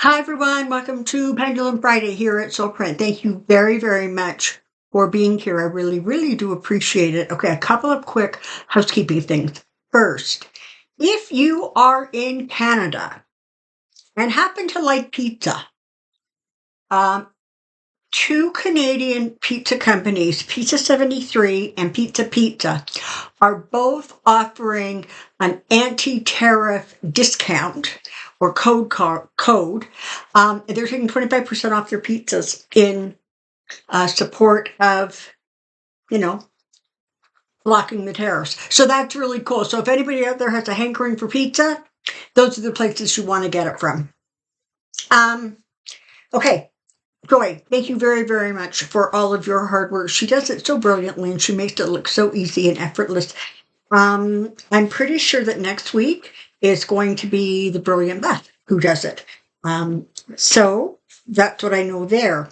Hi everyone, welcome to Pendulum Friday here at Soulprint. Thank you very, very much for being here. I really, really do appreciate it. Okay, a couple of quick housekeeping things. First, if you are in Canada and happen to like pizza, um, two Canadian pizza companies, Pizza 73 and Pizza Pizza, are both offering an anti-tariff discount or code. They're taking 25% off their pizzas in support of, you know, blocking the tariffs. So that's really cool. So if anybody out there has a hankering for pizza, those are the places you want to get it from. Okay. Joy, thank you very, very much for all of your hard work. She does it so brilliantly and she makes it look so easy and effortless. I'm pretty sure that next week is going to be the brilliant Beth who does it. So that's what I know there.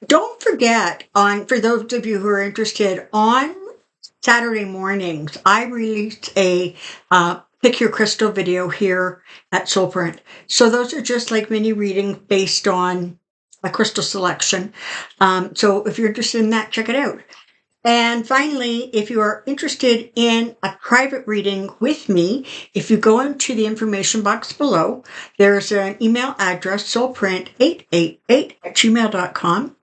Don't forget, for those of you who are interested, on Saturday mornings, I released a pick your crystal video here at Soulprint. So those are just like mini readings based on a crystal selection. So if you're interested in that, check it out. And finally, if you are interested in a private reading with me, if you go into the information box below, there's an email address, soulprint888@gmail.com.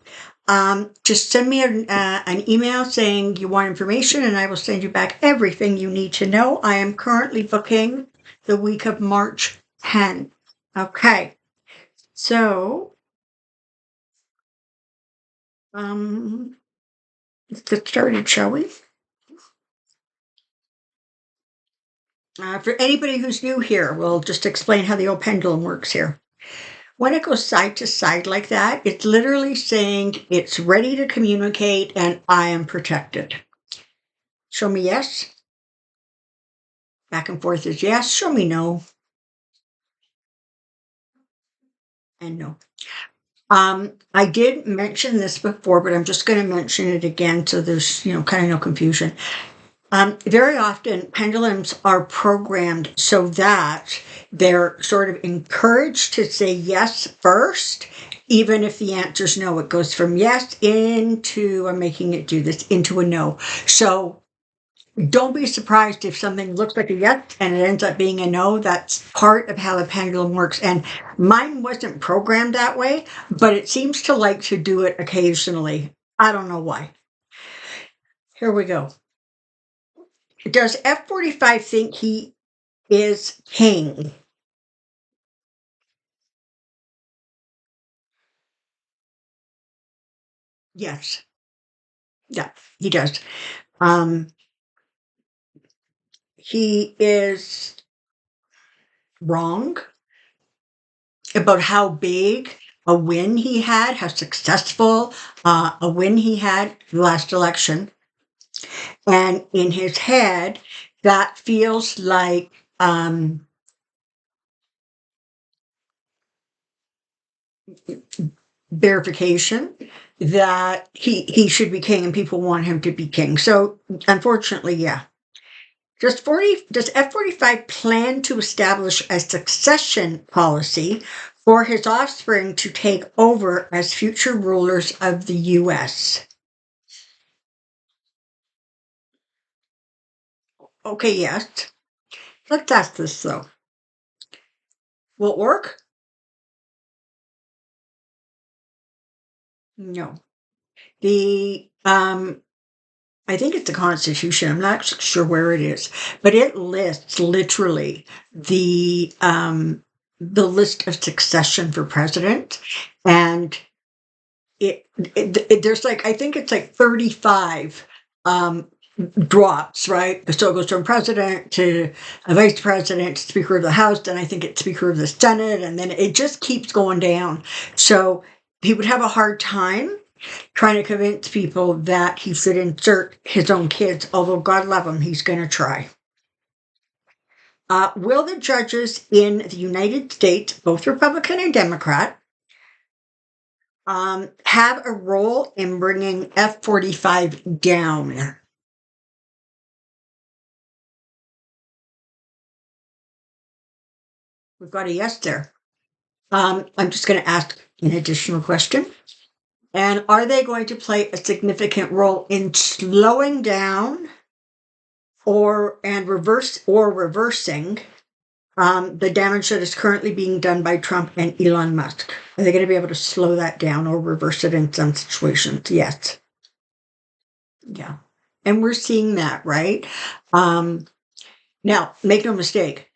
Just send me an email saying you want information and I will send you back everything you need to know. I am currently booking the week of March 10. Okay. So, let's get started, shall we? For anybody who's new here, we'll just explain how the old pendulum works here. When it goes side to side like that, it's literally saying it's ready to communicate and I am protected. Show me yes. Back and forth is yes. Show me no. And no. I did mention this before, but I'm just going to mention it again so there's, kind of no confusion. Very often pendulums are programmed so that they're sort of encouraged to say yes first, even if the answer's no. It goes from yes into, I'm making it do this, into a no. So don't be surprised if something looks like a yes and it ends up being a no. That's part of how the pendulum works. And mine wasn't programmed that way, but it seems to like to do it occasionally. I don't know why. Here we go. Does F45 think he is king? Yes. Yeah, he does. Um, he is wrong about how big a win he had, how successful a win he had the last election. And in his head, that feels like verification that he should be king and people want him to be king. So unfortunately, yeah. Does F45 plan to establish a succession policy for his offspring to take over as future rulers of the U.S.? Okay, yes. Let's ask this though. Will it work? No. I think it's the Constitution. I'm not sure where it is, but it lists literally the list of succession for president, and there's like, I think it's like 35 drops, right? So it goes from president to a vice president, Speaker of the House, and I think it's Speaker of the Senate, and then it just keeps going down. So he would have a hard time trying to convince people that he should insert his own kids, although God love him, he's going to try. Will the judges in the United States, both Republican and Democrat, have a role in bringing F45 down? We've got a yes there. I'm just going to ask an additional question. And are they going to play a significant role in slowing down reversing the damage that is currently being done by Trump and Elon Musk? Are they going to be able to slow that down or reverse it in some situations? Yes. Yeah. And we're seeing that, right? Now, make no mistake.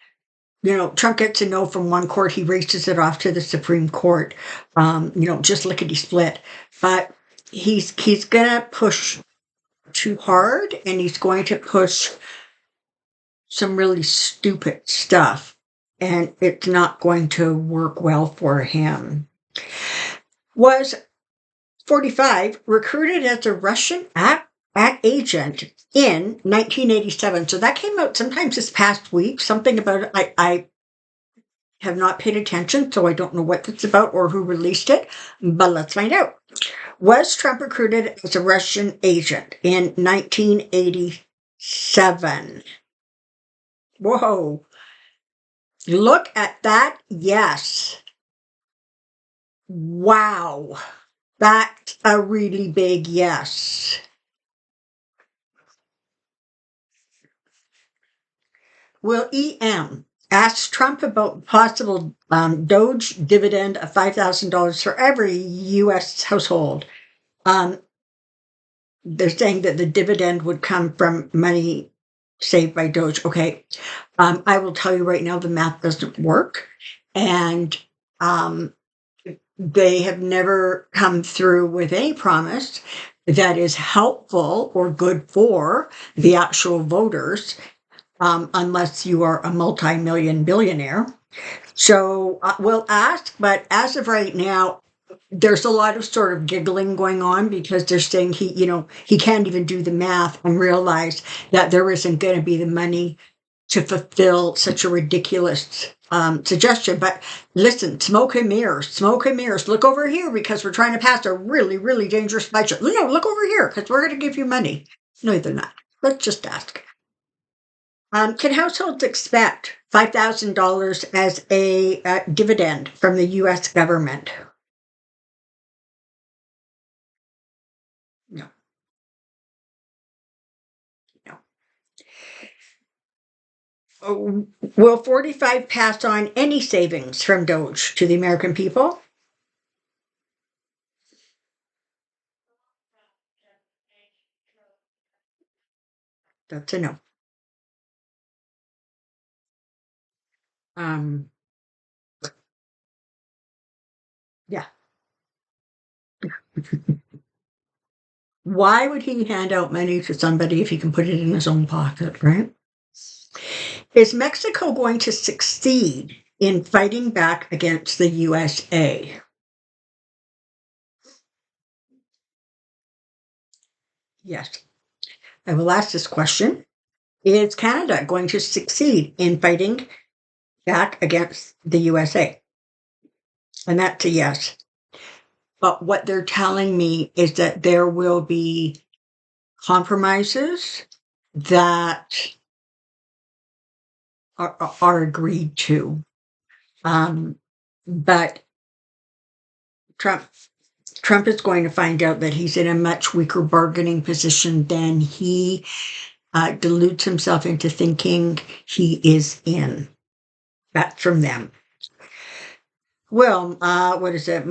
Trump gets a no from one court, he races it off to the Supreme Court. Just lickety split. But he's gonna push too hard, and he's going to push some really stupid stuff, and it's not going to work well for him. Was 45 recruited as a Russian agent in 1987. So that came out sometimes this past week. Something about it. I have not paid attention, so I don't know what it's about or who released it, but let's find out. Was Trump recruited as a Russian agent in 1987? Whoa. Look at that. Yes. Wow. That's a really big yes. Will EM ask Trump about possible Doge dividend of $5,000 for every U.S. household? They're saying that the dividend would come from money saved by Doge. Okay, I will tell you right now, the math doesn't work, and they have never come through with any promise that is helpful or good for the actual voters, unless you are a multi-million billionaire. So we'll ask, but as of right now, there's a lot of sort of giggling going on because they're saying he can't even do the math and realize that there isn't going to be the money to fulfill such a ridiculous suggestion. But listen, smoke and mirrors, look over here because we're trying to pass a really, really dangerous budget. No, look over here because we're going to give you money. No, they're not. Let's just ask. Can households expect $5,000 as a dividend from the U.S. government? No. No. Oh, will 45 pass on any savings from Doge to the American people? That's a no. Um, yeah. Why would he hand out money to somebody if he can put it in his own pocket, right? Is Mexico going to succeed in fighting back against the USA? Yes. I will ask this question. Is Canada going to succeed in fighting back against the USA? And that's a yes. But what they're telling me is that there will be compromises that are agreed to. But Trump is going to find out that he's in a much weaker bargaining position than he deludes himself into thinking he is in. That's from them. Well, what is it?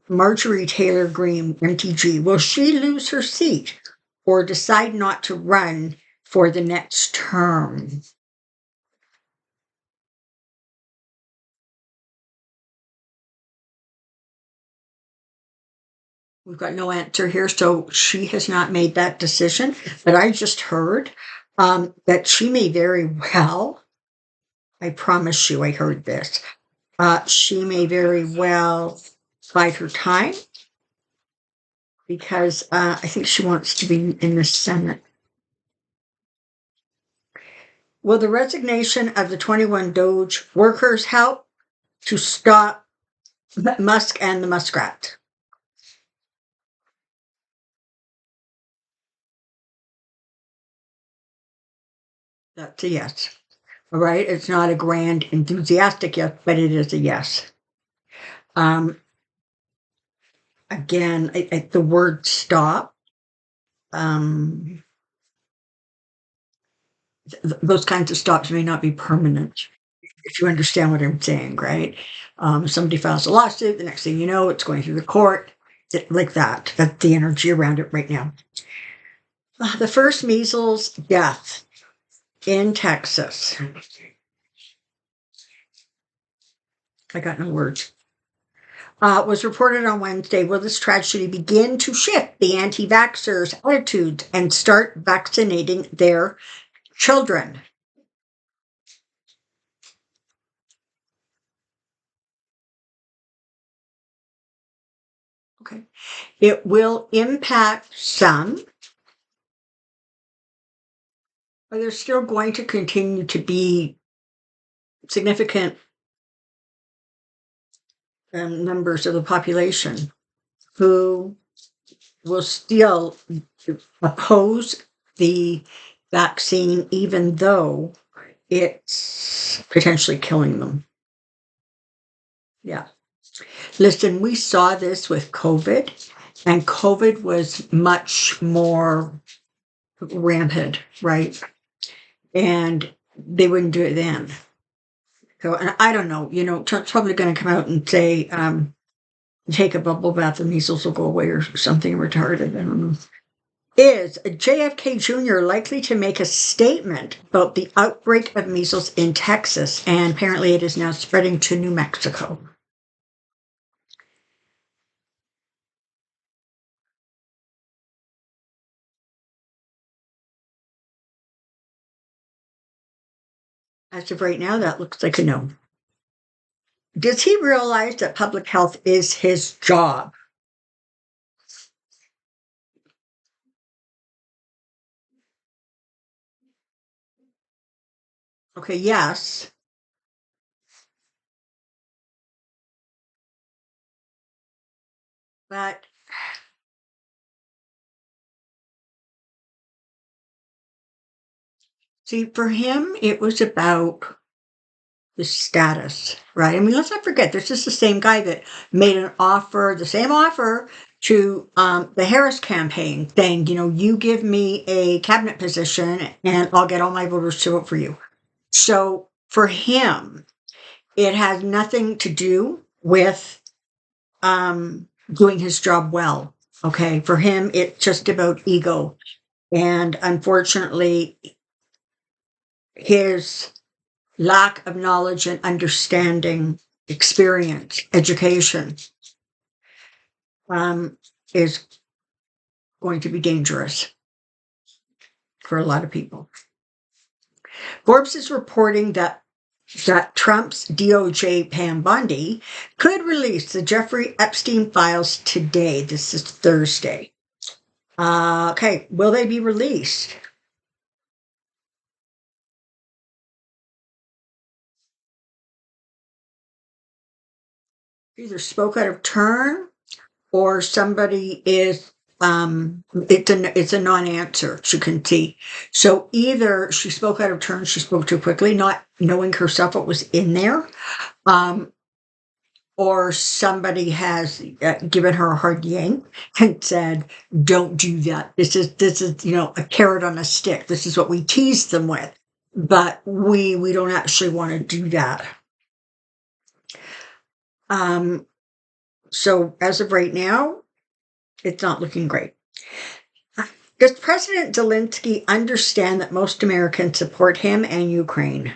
Marjorie Taylor Greene, MTG. Will she lose her seat or decide not to run for the next term? We've got no answer here, so she has not made that decision. But I just heard that she may very well, I promise you, I heard this, she may very well bide her time because I think she wants to be in the Senate. Will the resignation of the 21 Doge workers help to stop Musk and the Muskrat? That's a yes. All right. It's not a grand, enthusiastic yes, but it is a yes. Again, the word stop, those kinds of stops may not be permanent, if you understand what I'm saying, right? Somebody files a lawsuit, the next thing you know, it's going through the court, like that. That's the energy around it right now. The first measles death in Texas. I got no words. Was reported on Wednesday. Will this tragedy begin to shift the anti-vaxxers' attitudes and start vaccinating their children? Okay. It will impact some, but there's still going to continue to be significant numbers of the population who will still oppose the vaccine, even though it's potentially killing them. Yeah. Listen, we saw this with COVID, and COVID was much more rampant, right? And they wouldn't do it then. So, and I don't know, Trump's probably going to come out and say, take a bubble bath, the measles will go away or something retarded. I don't know. Is JFK Jr. likely to make a statement about the outbreak of measles in Texas? And apparently it is now spreading to New Mexico. As of right now, that looks like a no. Does he realize that public health is his job? Okay, yes. But see, for him, it was about the status, right? I mean, let's not forget, this is the same guy that made the same offer to the Harris campaign, saying, you give me a cabinet position and I'll get all my voters to vote for you. So for him, it has nothing to do with doing his job well. Okay. For him, it's just about ego. And unfortunately, his lack of knowledge and understanding, experience, education is going to be dangerous for a lot of people. Forbes is reporting that Trump's DOJ Pam Bondi could release the Jeffrey Epstein files today. This is Thursday. Okay, will they be released? Either spoke out of turn or somebody is it's a non-answer, she can see. So either she spoke out of turn, she spoke too quickly, not knowing herself what was in there, or somebody has given her a hard yank and said, don't do that. This is a carrot on a stick. This is what we tease them with, but we don't actually want to do that. So as of right now, it's not looking great. Does President Zelensky understand that most Americans support him and Ukraine?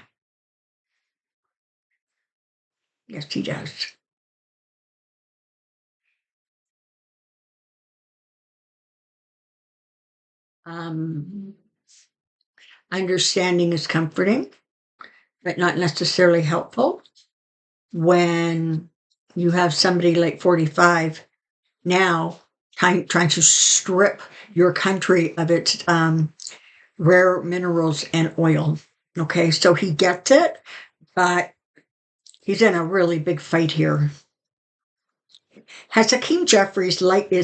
Yes, he does. Understanding is comforting, but not necessarily helpful. When you have somebody like 45 now trying to strip your country of its rare minerals and oil. Okay, so he gets it, but he's in a really big fight here. Is Hakeem Jeffries likely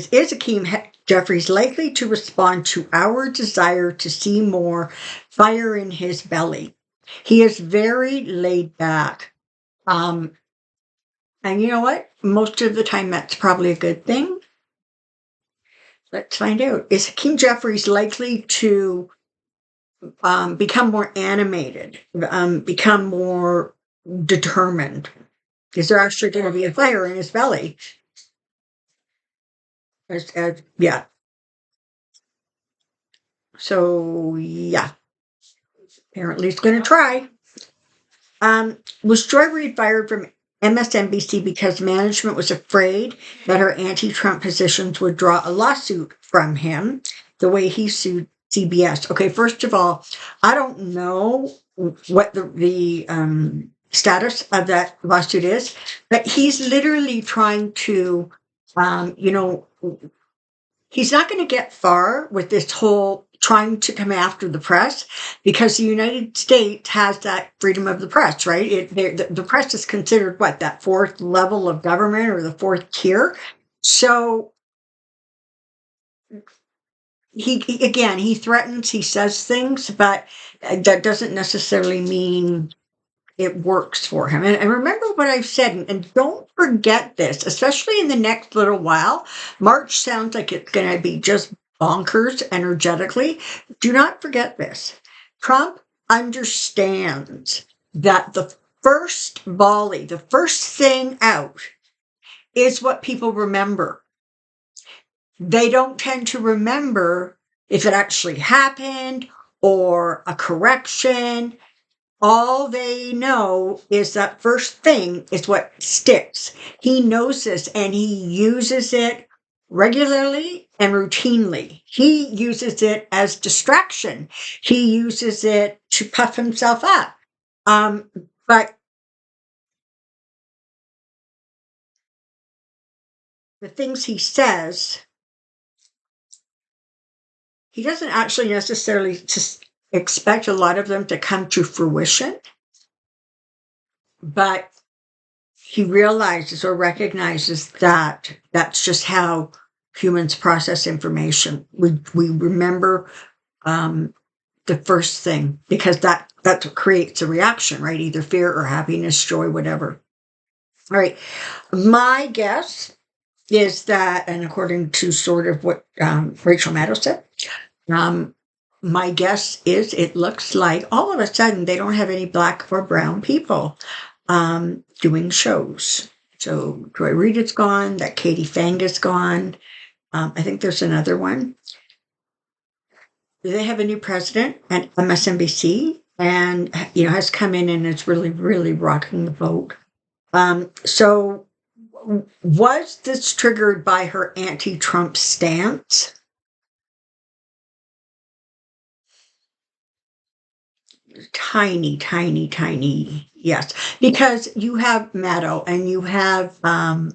to respond to our desire to see more fire in his belly? He is very laid back. And you know what? Most of the time, that's probably a good thing. Let's find out. Is Hakeem Jeffries likely to become more animated, become more determined? Is there actually going to be a fire in his belly? Yeah. So, yeah, apparently he's going to try. Was Joy Reid fired from MSNBC because management was afraid that her anti-Trump positions would draw a lawsuit from him, the way he sued CBS? Okay, first of all, I don't know what the status of that lawsuit is, but he's literally trying to, you know, he's not going to get far with this whole trying to come after the press, because the United States has that freedom of the press, right? The press is considered what, that fourth level of government, or the fourth tier. So again, he threatens, he says things, but that doesn't necessarily mean it works for him. And remember what I've said, and don't forget this, especially in the next little while. March sounds like it's going to be just bonkers energetically. Do not forget this. Trump understands that the first volley, the first thing out, is what people remember. They don't tend to remember if it actually happened or a correction. All they know is that first thing is what sticks. He knows this, and he uses it regularly and routinely. He uses it as distraction. He uses it to puff himself up. But the things he says, he doesn't actually necessarily just expect a lot of them to come to fruition, but he realizes or recognizes that that's just how humans process information. We remember the first thing, because that's what creates a reaction, right? Either fear or happiness, joy, whatever. All right. My guess is that, and according to sort of what Rachel Maddow said, my guess is it looks like all of a sudden they don't have any black or brown people doing shows. So Joy Reid is gone, that Katie Fang is gone. I think there's another one. They have a new president at MSNBC, and has come in and is really, really rocking the boat. So was this triggered by her anti-Trump stance? Tiny, tiny, tiny. Yes, because you have Maddow and you have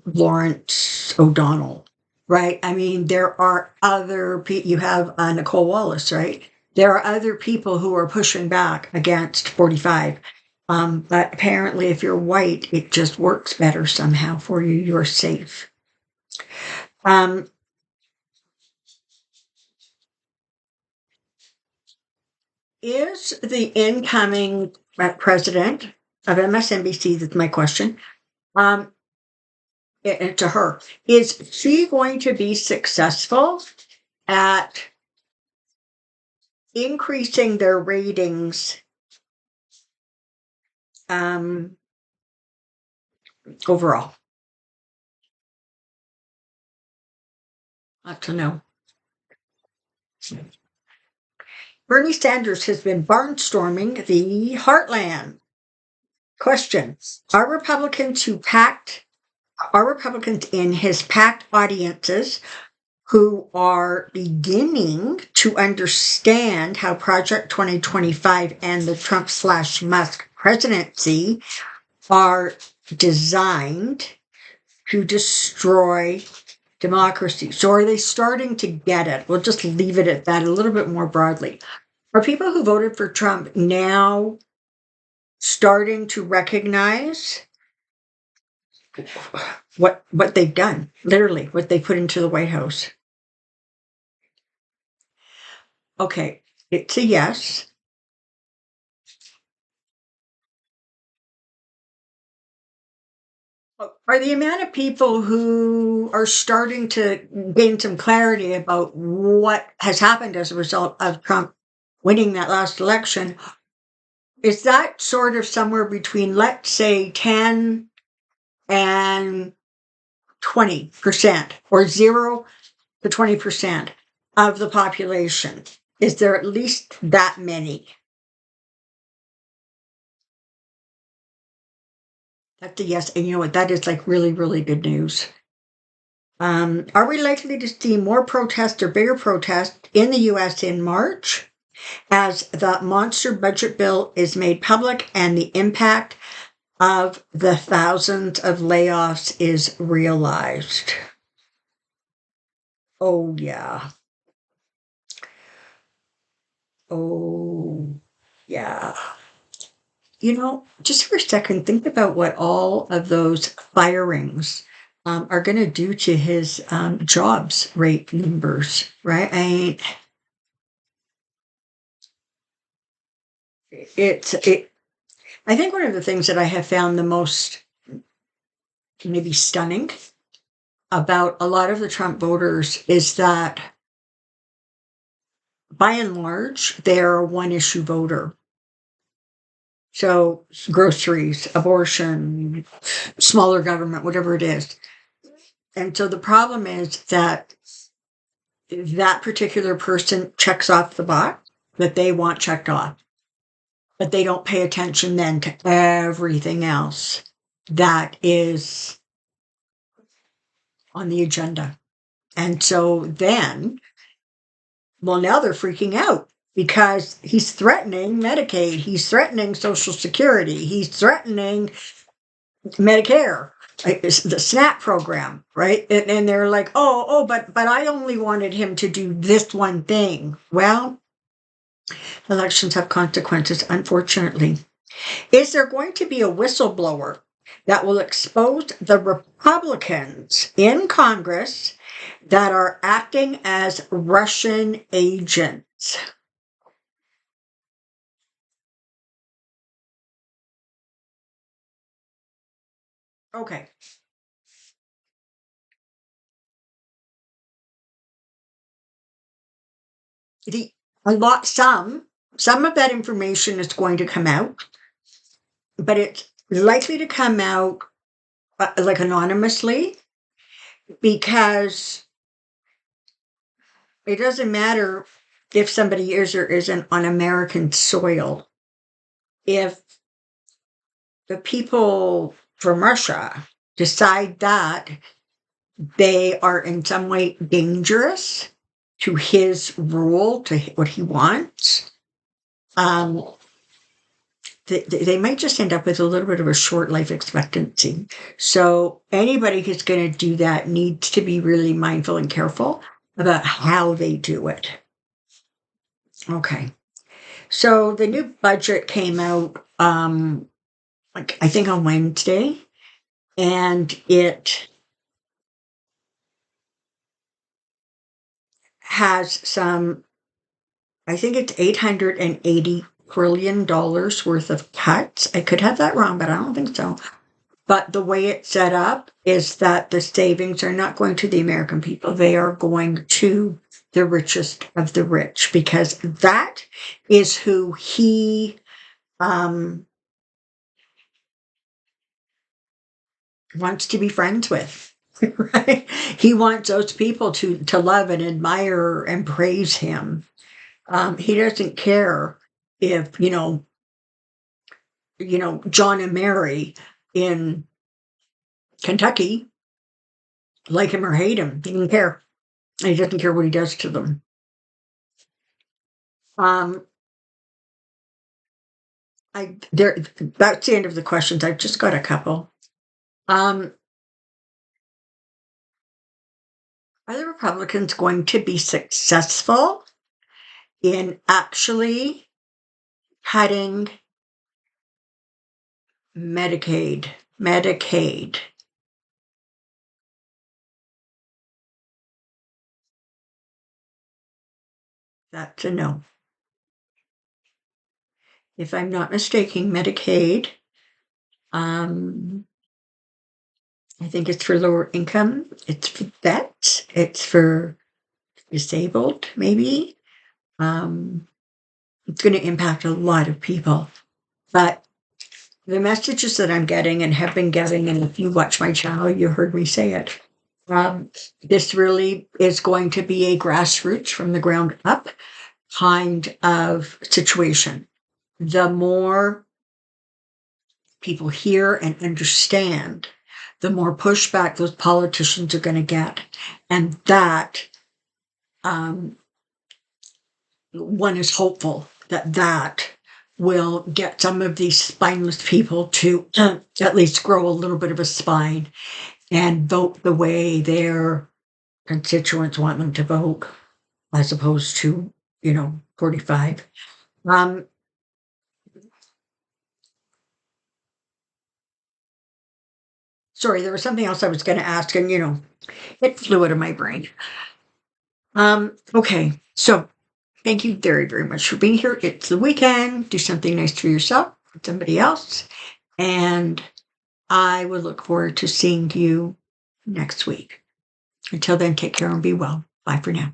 Lawrence O'Donnell, right? I mean, there are other people. You have Nicole Wallace, right? There are other people who are pushing back against 45. But apparently, if you're white, it just works better somehow for you. You're safe. Um, is the incoming president of MSNBC, that's my question, um, to her, is she going to be successful at increasing their ratings um, overall? Not to know. Bernie Sanders has been barnstorming the heartland. Question: Are Republicans in his packed audiences who are beginning to understand how Project 2025 and the Trump/Musk presidency are designed to destroy democracy? So are they starting to get it? We'll just leave it at that a little bit more broadly. Are people who voted for Trump now starting to recognize what they've done, literally what they put into the White House? Okay, it's a yes. Are the amount of people who are starting to gain some clarity about what has happened as a result of Trump winning that last election, is that sort of somewhere between, let's say, 10 and 20%, or 0 to 20% of the population? Is there at least that many? That's a yes. And you know what? That is like really, really good news. Are we likely to see more protests or bigger protests in the US in March as the monster budget bill is made public and the impact of the thousands of layoffs is realized? Oh, yeah. Oh, yeah. Just for a second, think about what all of those firings are going to do to his jobs rate numbers, right? It. I think one of the things that I have found the most maybe stunning about a lot of the Trump voters is that, by and large, they're a one issue voter. So groceries, abortion, smaller government, whatever it is. And so the problem is that that particular person checks off the box that they want checked off, but they don't pay attention then to everything else that is on the agenda. And so then, well, now they're freaking out because he's threatening Medicaid, he's threatening Social Security, he's threatening Medicare, the SNAP program, right? And they're like, but I only wanted him to do this one thing. Well, elections have consequences, unfortunately. Is there going to be a whistleblower that will expose the Republicans in Congress that are acting as Russian agents? Okay. The a lot some of that information is going to come out, but it's likely to come out like anonymously, because it doesn't matter if somebody is or isn't on American soil. If the people from Russia decide that they are in some way dangerous to his rule, to what he wants, um, they might just end up with a little bit of a short life expectancy. So anybody who's going to do that needs to be really mindful and careful about how they do it. Okay. So the new budget came out, like I think on Wednesday, and it has some, I think it's $880 trillion worth of cuts. I could have that wrong, but I don't think so. But the way it's set up is that the savings are not going to the American people. They are going to the richest of the rich, because that is who he wants to be friends with. Right? He wants those people to love and admire and praise him. He doesn't care if John and Mary in Kentucky like him or hate him. He doesn't care. And he doesn't care what he does to them. Um, that's the end of the questions. I've just got a couple. Are the Republicans going to be successful in actually cutting Medicaid? That's a no. If I'm not mistaken, Medicaid, I think it's for lower income. It's for vets. It's for disabled, maybe. It's going to impact a lot of people. But the messages that I'm getting and have been getting, and if you watch my channel, you heard me say it. This really is going to be a grassroots from the ground up kind of situation. The more people hear and understand, the more pushback those politicians are going to get. And that one is hopeful that will get some of these spineless people to at least grow a little bit of a spine and vote the way their constituents want them to vote, as opposed to, 45. Sorry, there was something else I was going to ask, and it flew out of my brain. Okay, so thank you very, very much for being here. It's the weekend. Do something nice for yourself, for somebody else, and I will look forward to seeing you next week. Until then, take care and be well. Bye for now.